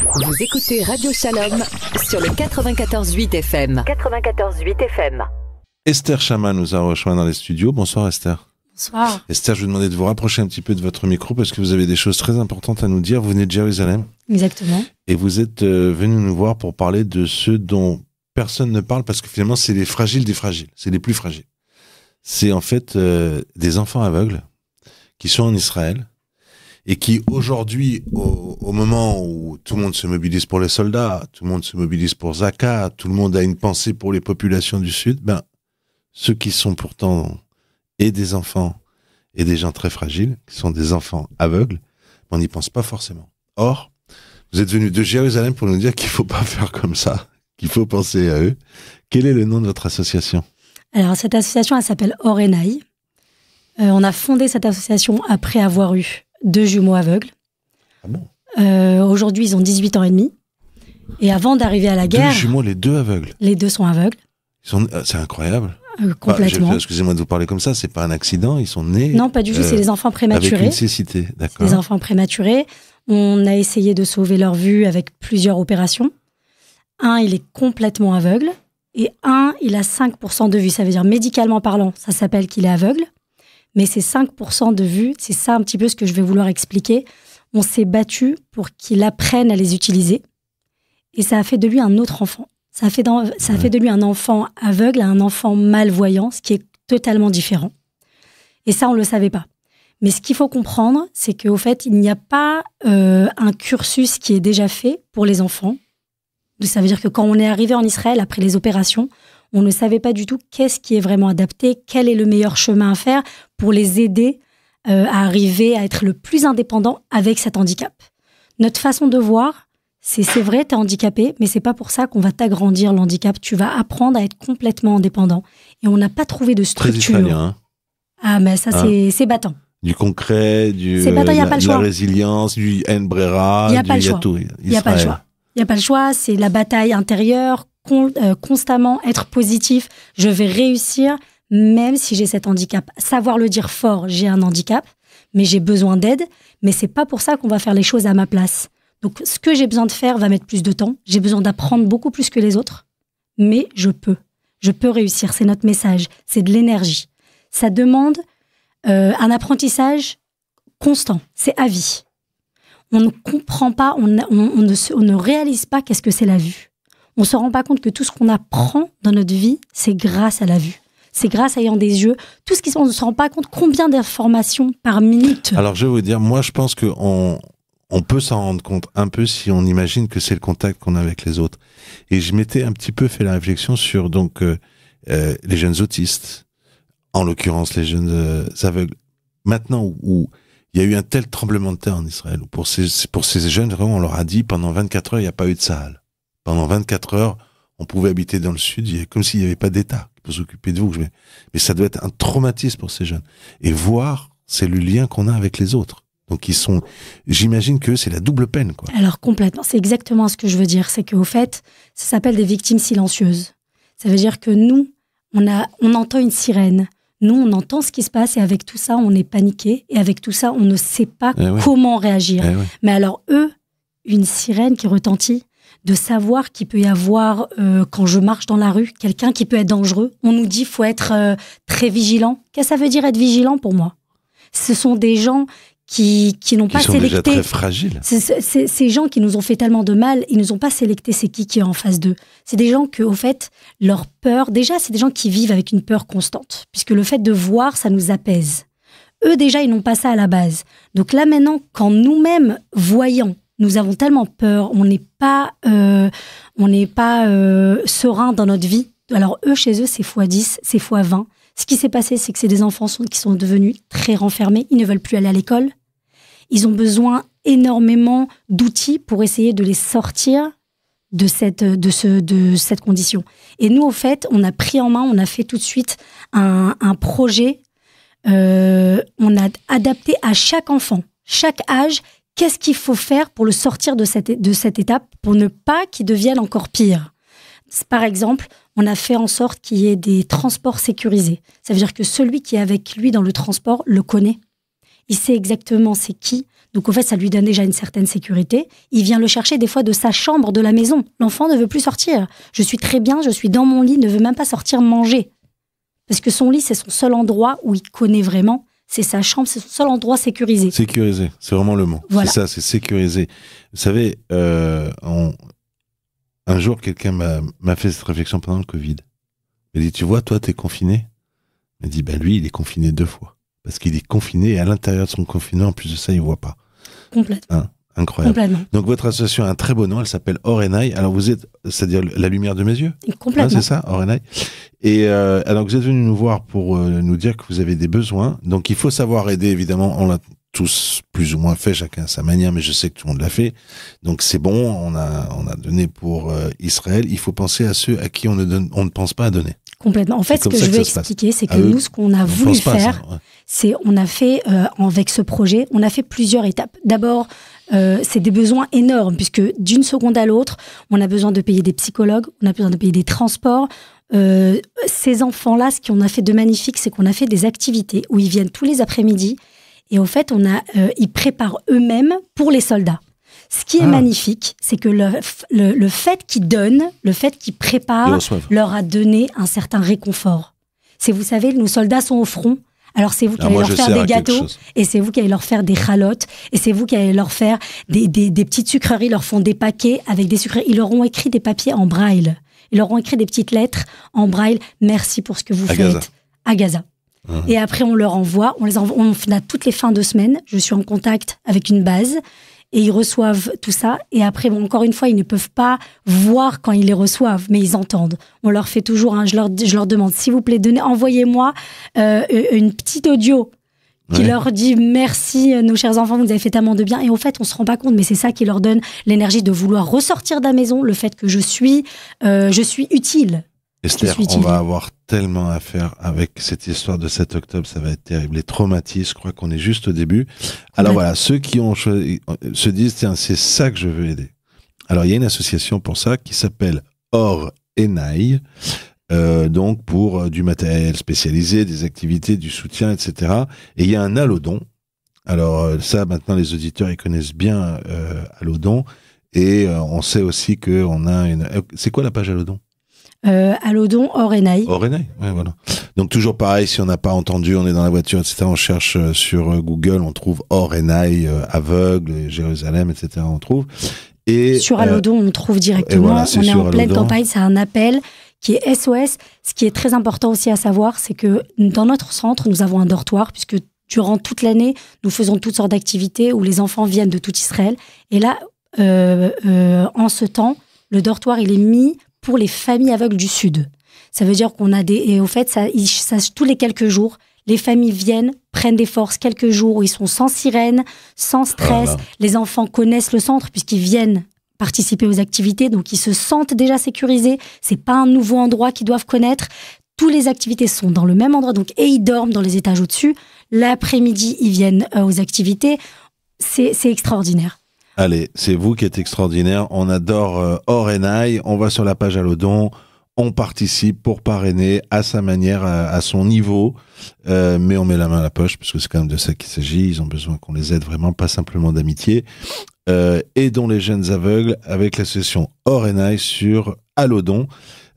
Vous écoutez Radio Shalom sur le 94.8 FM. 94.8 FM. Esther Chama nous a rejoint dans les studios. Bonsoir Esther. Bonsoir. Esther, je vous demandais de vous rapprocher un petit peu de votre micro parce que vous avez des choses très importantes à nous dire. Vous venez de Jérusalem. Exactement. Et vous êtes venu nous voir pour parler de ceux dont personne ne parle parce que finalement c'est les fragiles des fragiles. C'est les plus fragiles. C'est en fait des enfants aveugles qui sont en Israël et qui aujourd'hui, au moment où tout le monde se mobilise pour les soldats, tout le monde se mobilise pour Zaka, tout le monde a une pensée pour les populations du Sud, ben, ceux qui sont pourtant et des enfants et des gens très fragiles, qui sont des enfants aveugles, on n'y pense pas forcément. Or, vous êtes venu de Jérusalem pour nous dire qu'il ne faut pas faire comme ça, qu'il faut penser à eux. Quel est le nom de votre association ? Alors, cette association, elle s'appelle Orenaï. On a fondé cette association après avoir eu 2 jumeaux aveugles. Ah bon ? Aujourd'hui, ils ont 18 ans et demi. Et avant d'arriver à la guerre... 2 jumeaux, les 2 aveugles. Les 2 sont aveugles. C'est incroyable. Complètement. Excusez-moi de vous parler comme ça, c'est pas un accident, ils sont nés... Non, pas du tout, c'est des enfants prématurés. Avec une cécité, d'accord. Des enfants prématurés. On a essayé de sauver leur vue avec plusieurs opérations. Un, il est complètement aveugle. Et un, il a 5% de vue. Ça veut dire, médicalement parlant, ça s'appelle qu'il est aveugle. Mais ces 5% de vue, c'est ça un petit peu ce que je vais vouloir expliquer. On s'est battu pour qu'il apprenne à les utiliser. Et ça a fait de lui un autre enfant. Ça a fait de lui un enfant aveugle à un enfant malvoyant, ce qui est totalement différent. Et ça, on ne le savait pas. Mais ce qu'il faut comprendre, c'est qu'au fait, il n'y a pas un cursus qui est déjà fait pour les enfants. Ça veut dire que quand on est arrivé en Israël après les opérations, on ne savait pas du tout qu'est-ce qui est vraiment adapté, quel est le meilleur chemin à faire pour les aider à arriver à être le plus indépendant avec cet handicap. Notre façon de voir, c'est vrai, tu es handicapé, mais c'est pas pour ça qu'on va t'agrandir l'handicap. Tu vas apprendre à être complètement indépendant. Et on n'a pas trouvé de structure. Très israélien, hein. Ah, mais ça, c'est battant. Du concret, c'est battant, y a pas le choix. De la résilience, du Nbrera, il n'y a pas le choix. Il n'y a pas le choix. Il n'y a pas le choix, c'est la bataille intérieure, constamment être positif. Je vais réussir, même si j'ai cet handicap. Savoir le dire fort, j'ai un handicap, mais j'ai besoin d'aide. Mais c'est pas pour ça qu'on va faire les choses à ma place. Donc, ce que j'ai besoin de faire va mettre plus de temps. J'ai besoin d'apprendre beaucoup plus que les autres. Mais je peux. Je peux réussir. C'est notre message. C'est de l'énergie. Ça demande un apprentissage constant. C'est à vie. On ne comprend pas, on ne réalise pas qu'est-ce que c'est la vue. On ne se rend pas compte que tout ce qu'on apprend dans notre vie, c'est grâce à la vue. C'est grâce à ayant des yeux. Tout ce on ne se rend pas compte combien d'informations par minute. Alors, je vais vous dire, moi, je pense qu'on peut s'en rendre compte un peu si on imagine que c'est le contact qu'on a avec les autres. Et je m'étais un petit peu fait la réflexion sur donc les jeunes autistes, en l'occurrence les jeunes aveugles. Maintenant où il y a eu un tel tremblement de terre en Israël, où pour ces jeunes, vraiment, on leur a dit pendant 24 heures, il n'y a pas eu de Sahel. Pendant 24 heures, on pouvait habiter dans le sud, comme s'il n'y avait pas d'État qui peut s'occuper de vous. Mais ça doit être un traumatisme pour ces jeunes. Et voir, c'est le lien qu'on a avec les autres. Donc j'imagine que c'est la double peine, quoi. Alors complètement, c'est exactement ce que je veux dire. C'est qu'au fait, ça s'appelle des victimes silencieuses. Ça veut dire que nous, on entend une sirène. Nous, on entend ce qui se passe et avec tout ça, on est paniqué. Et avec tout ça, on ne sait pas comment réagir. Mais alors eux, une sirène qui retentit, de savoir qu'il peut y avoir, quand je marche dans la rue, quelqu'un qui peut être dangereux. On nous dit qu'il faut être très vigilant. Qu'est-ce que ça veut dire être vigilant pour moi ? Ce sont des gens qui n'ont pas sélecté. Qui sont déjà très fragiles. Ces gens qui nous ont fait tellement de mal, ils nous ont pas sélecté c'est qui est en face d'eux. C'est des gens que, au fait, leur peur, déjà, c'est des gens qui vivent avec une peur constante. Puisque le fait de voir, ça nous apaise. Eux, déjà, ils n'ont pas ça à la base. Donc là, maintenant, quand nous-mêmes, voyons, nous avons tellement peur, on n'est pas serein dans notre vie. Alors eux, chez eux, c'est x10, c'est x20. Ce qui s'est passé, c'est que c'est des enfants qui sont devenus très renfermés. Ils ne veulent plus aller à l'école. Ils ont besoin énormément d'outils pour essayer de les sortir de cette condition. Et nous, au fait, on a pris en main, on a fait tout de suite un projet. On a adapté à chaque enfant, chaque âge, qu'est-ce qu'il faut faire pour le sortir de cette étape, pour ne pas qu'il devienne encore pire. Par exemple, on a fait en sorte qu'il y ait des transports sécurisés. Ça veut dire que celui qui est avec lui dans le transport le connaît. il sait exactement c'est qui. Donc, en fait, ça lui donne déjà une certaine sécurité. Il vient le chercher des fois de sa chambre, de la maison. L'enfant ne veut plus sortir. Je suis très bien, je suis dans mon lit, ne veut même pas sortir manger. Parce que son lit, c'est son seul endroit où il connaît vraiment. C'est sa chambre, c'est son seul endroit sécurisé. Sécurisé, c'est vraiment le mot. Voilà. C'est ça, c'est sécurisé. Vous savez, un jour, quelqu'un m'a fait cette réflexion pendant le Covid. Il m'a dit, tu vois, toi, t'es confiné. Il m'a dit, lui, il est confiné 2 fois. Parce qu'il est confiné et à l'intérieur de son confinement, en plus de ça, il ne voit pas. Complètement. Incroyable. Complètement. Donc, votre association a un très beau nom, elle s'appelle Orenaï. Alors, vous êtes, c'est-à-dire la lumière de mes yeux? Complètement. C'est ça, Orenaï. Et alors, vous êtes venu nous voir pour nous dire que vous avez des besoins. Donc, il faut savoir aider, évidemment. On l'a tous plus ou moins fait, chacun à sa manière, mais je sais que tout le monde l'a fait. Donc, c'est bon, on a donné pour Israël. Il faut penser à ceux à qui on ne pense pas à donner. Complètement. En fait, ce que je veux expliquer, c'est que nous, ce qu'on a voulu faire, c'est on a fait, avec ce projet, on a fait plusieurs étapes. D'abord, c'est des besoins énormes, puisque d'une seconde à l'autre, on a besoin de payer des psychologues, on a besoin de payer des transports. Ces enfants-là, ce qu'on a fait de magnifique, c'est qu'on a fait des activités où ils viennent tous les après-midi, et au fait, ils préparent eux-mêmes pour les soldats. Ce qui est magnifique, c'est que le fait qu'ils donnent, le fait qu'ils préparent, leur a donné un certain réconfort. Vous savez, nos soldats sont au front, alors c'est vous qui allez leur faire des gâteaux, et c'est vous qui allez leur faire des chalotes, et c'est vous qui allez leur faire des petites sucreries, ils leur font des paquets avec des sucreries. Ils leur ont écrit des papiers en braille. Ils leur ont écrit des petites lettres en braille. Merci pour ce que vous faites. À Gaza. Et après, on leur envoie. On a toutes les fins de semaine. Je suis en contact avec une base. Et ils reçoivent tout ça. Et après, encore une fois, ils ne peuvent pas voir quand ils les reçoivent, mais ils entendent. On leur fait toujours, je leur demande, s'il vous plaît, envoyez-moi une petite audio qui leur dit merci, nos chers enfants, vous avez fait tellement de bien. Et au fait, on se rend pas compte, mais c'est ça qui leur donne l'énergie de vouloir ressortir de la maison, le fait que je suis utile. Esther, on va avoir tellement à faire avec cette histoire de 7 octobre, ça va être terrible. Les traumatismes, je crois qu'on est juste au début. Alors voilà, ceux qui ont choisi, se disent, tiens, c'est ça que je veux aider. Alors il y a une association pour ça qui s'appelle Orenaï, donc pour du matériel spécialisé, des activités, du soutien, etc. Et il y a un allodon. Alors ça, maintenant, les auditeurs, ils connaissent bien allodon. Et on sait aussi qu'on a une... C'est quoi la page allodon? Allodon Orenaï. Orenaï, ouais, voilà. Donc toujours pareil, si on n'a pas entendu, on est dans la voiture, etc. On cherche sur Google, on trouve Orenaï, aveugle, Jérusalem, etc. On trouve. Et sur Allodon, on trouve directement. Voilà, on est en pleine campagne, c'est un appel qui est SOS. Ce qui est très important aussi à savoir, c'est que dans notre centre, nous avons un dortoir, puisque durant toute l'année, nous faisons toutes sortes d'activités où les enfants viennent de tout Israël. Et là, en ce temps, le dortoir, il est mis pour les familles aveugles du Sud. Ça veut dire qu'on a et au fait, ça, tous les quelques jours, les familles viennent, prennent des forces quelques jours où ils sont sans sirène, sans stress. Les enfants connaissent le centre puisqu'ils viennent participer aux activités, donc ils se sentent déjà sécurisés. C'est pas un nouveau endroit qu'ils doivent connaître. Toutes les activités sont dans le même endroit, donc et ils dorment dans les étages au-dessus. L'après-midi, ils viennent aux activités. C'est extraordinaire. Allez, c'est vous qui êtes extraordinaire. On adore Orenaï. On va sur la page Allodon. On participe pour parrainer à sa manière, à son niveau. Mais on met la main à la poche parce que c'est quand même de ça qu'il s'agit. Ils ont besoin qu'on les aide vraiment, pas simplement d'amitié. Aidons les jeunes aveugles avec l'association Orenaï sur Allodon.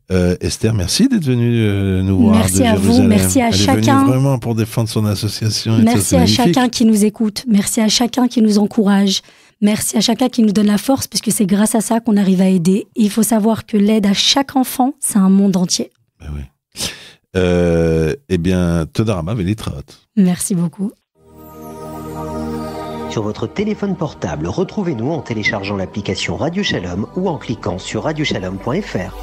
Esther, merci d'être venue nous voir. Merci à vous, merci à chacun. Elle est venue vraiment pour défendre son association. Merci à chacun qui nous écoute. Merci à chacun qui nous encourage. Merci à chacun qui nous donne la force, puisque c'est grâce à ça qu'on arrive à aider. Et il faut savoir que l'aide à chaque enfant, c'est un monde entier. Ben oui. Eh bien, Toda Rabba Velitraot. Merci beaucoup. Sur votre téléphone portable, retrouvez-nous en téléchargeant l'application Radio Shalom ou en cliquant sur radioshalom.fr.